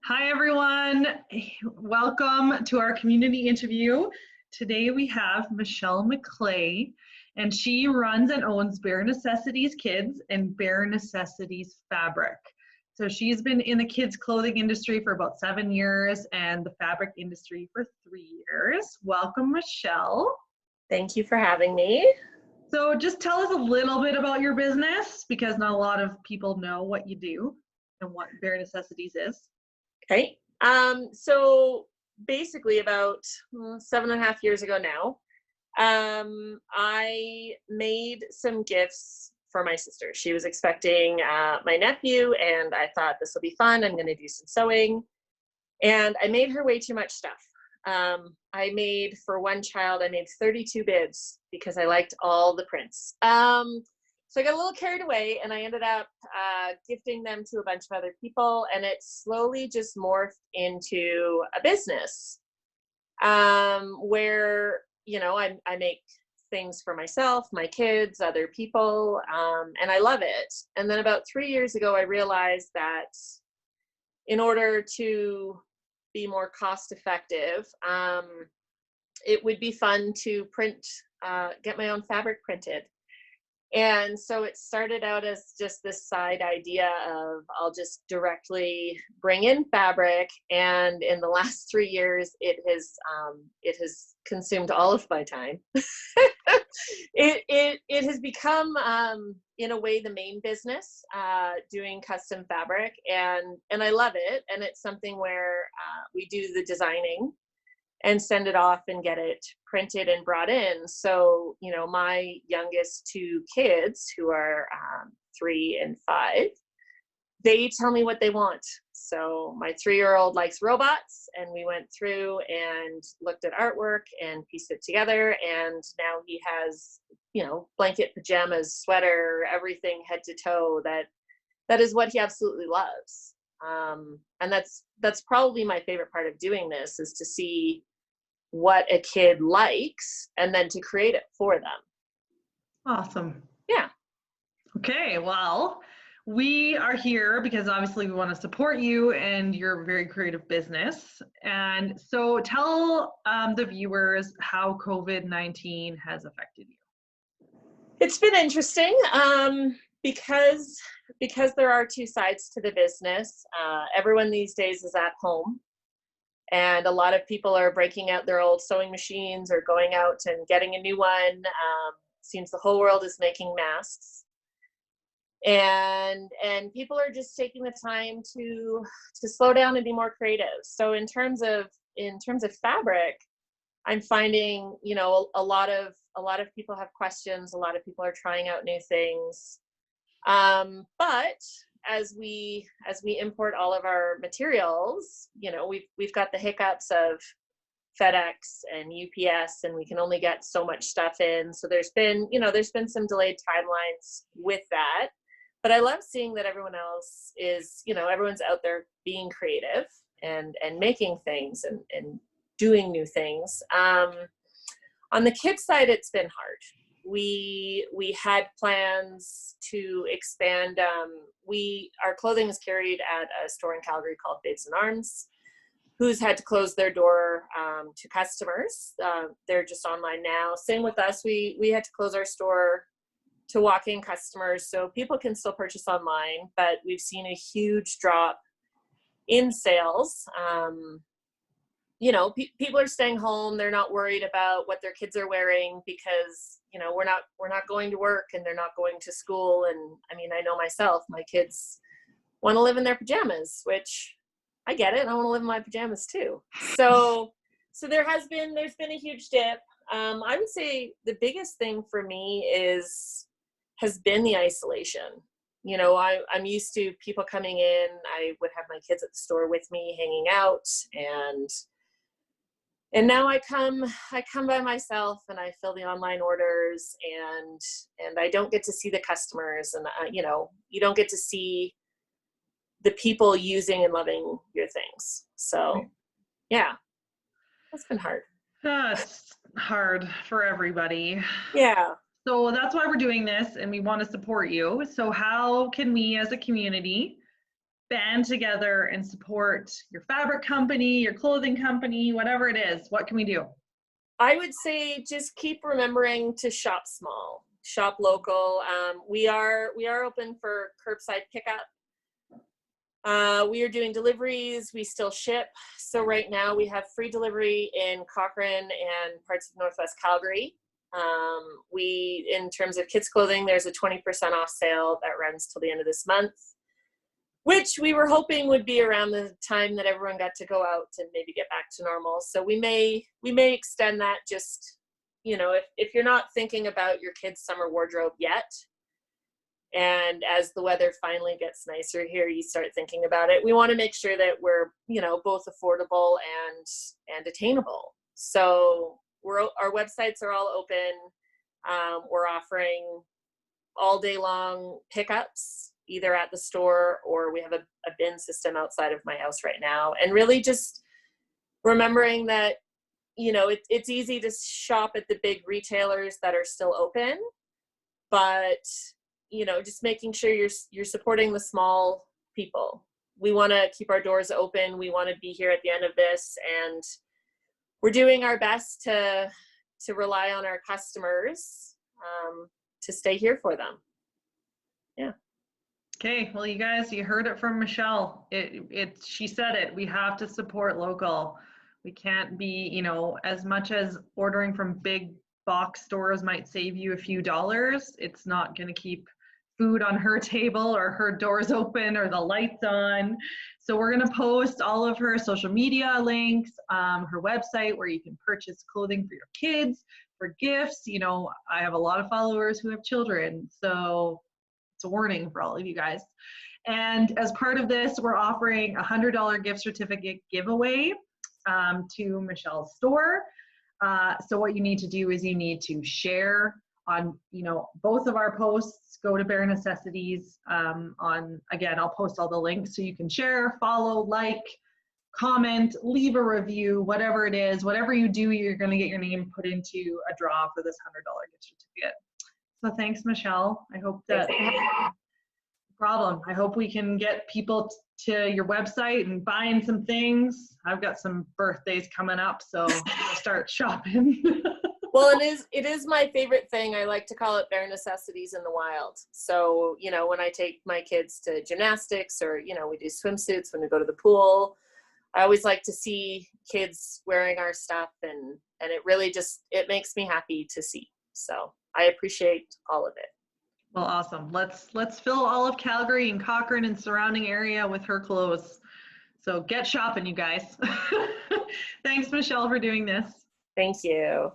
Hi, everyone. Welcome to our community interview. Today we have Michelle McClay, and she runs and owns Bare Necessities Kids and Bare Necessities Fabric. So she's been in the kids' clothing industry for about 7 years and the fabric industry for 3 years. Welcome, Michelle. Thank you for having me. So just tell us a little bit about your business because not a lot of people know what you do and what Bare Necessities is. Okay. So basically about 7.5 years ago now, I made some gifts for my sister. She was expecting my nephew, and I thought this will be fun. I'm going to do some sewing. And I made her way too much stuff. I made, for one child, I made 32 bibs because I liked all the prints. So I got a little carried away, and I ended up gifting them to a bunch of other people, and it slowly just morphed into a business where, I make things for myself, my kids, other people, and I love it. And then about 3 years ago, I realized that in order to be more cost effective, it would be fun to get my own fabric printed. And so it started out as just this side idea of I'll just directly bring in fabric. And in the last 3 years, it has consumed all of my time. It has become, in a way, the main business, doing custom fabric, and I love it. And it's something where we do the designing and send it off and get it printed and brought in. So, my youngest two kids, who are 3 and 5, they tell me what they want. So my 3-year-old likes robots, and we went through and looked at artwork and pieced it together. And now he has, blanket, pajamas, sweater, everything head to toe. That is what he absolutely loves. And that's probably my favorite part of doing this, is to see what a kid likes and then to create it for them. Awesome. Yeah. Okay, well, we are here because obviously we want to support you and your very creative business. And so tell the viewers how COVID-19 has affected you. It's been interesting because there are two sides to the business. Everyone these days is at home, and a lot of people are breaking out their old sewing machines or going out and getting a new one. Seems the whole world is making masks, and people are just taking the time to slow down and be more creative. So in terms of fabric, I'm finding, a lot of people have questions. A lot of people are trying out new things. But as we import all of our materials, we've got the hiccups of FedEx and UPS, and we can only get so much stuff in. So there's been some delayed timelines with that. But I love seeing that everyone else is, everyone's out there being creative and making things and doing new things. On the kids side, it's been hard. We had plans to expand. Our clothing is carried at a store in Calgary called Babes in Arms, who's had to close their door to customers. They're just online now. Same with us. We had to close our store to walk-in customers, so people can still purchase online, but we've seen a huge drop in sales. People are staying home. They're not worried about what their kids are wearing because, we're not going to work, and they're not going to school. And I mean, I know myself, my kids want to live in their pajamas, which I get it. I want to live in my pajamas too. So there's been a huge dip. I would say the biggest thing for me has been the isolation. I'm used to people coming in. I would have my kids at the store with me, hanging out, and now I come by myself, and I fill the online orders, and I don't get to see the customers, and you don't get to see the people using and loving your things. So yeah, that's been hard. That's hard for everybody. Yeah. So that's why we're doing this, and we want to support you. So how can we as a community band together and support your fabric company, your clothing company, whatever it is, what can we do? I would say just keep remembering to shop small, shop local. We are open for curbside pickup. We are doing deliveries. We still ship. So right now we have free delivery in Cochrane and parts of Northwest Calgary. In terms of kids clothing, there's a 20% off sale that runs till the end of this month, which we were hoping would be around the time that everyone got to go out and maybe get back to normal. So we may extend that, just, if you're not thinking about your kids' summer wardrobe yet, and as the weather finally gets nicer here, you start thinking about it. We want to make sure that we're, both affordable and attainable. So our websites are all open. We're offering all day long pickups, either at the store, or we have a bin system outside of my house right now. And really just remembering that, it's easy to shop at the big retailers that are still open, but just making sure you're supporting the small people. We want to keep our doors open. We want to be here at the end of this, and we're doing our best to rely on our customers to stay here for them. Yeah. Okay, well, you guys, you heard it from Michelle. She said it. We have to support local. We can't be, as much as ordering from big box stores might save you a few dollars, it's not going to keep food on her table or her doors open or the lights on. So we're going to post all of her social media links, her website where you can purchase clothing for your kids, for gifts. I have a lot of followers who have children, so it's a warning for all of you guys. And as part of this, we're offering a $100 gift certificate giveaway to Michelle's store. So what you need to do is you need to share on, both of our posts. Go to Bare Necessities. Again, I'll post all the links so you can share, follow, like, comment, leave a review, whatever it is. Whatever you do, you're going to get your name put into a draw for this $100 gift certificate. So thanks, Michelle. I hope that I hope we can get people to your website and buying some things. I've got some birthdays coming up, so I'll start shopping. Well, it is my favorite thing. I like to call it Bare Necessities in the wild. So, when I take my kids to gymnastics, or, we do swimsuits when we go to the pool, I always like to see kids wearing our stuff, and it really it makes me happy to see. So I appreciate all of it. Well, awesome. Let's fill all of Calgary and Cochrane and surrounding area with her clothes. So get shopping, you guys. Thanks, Michelle, for doing this. Thank you.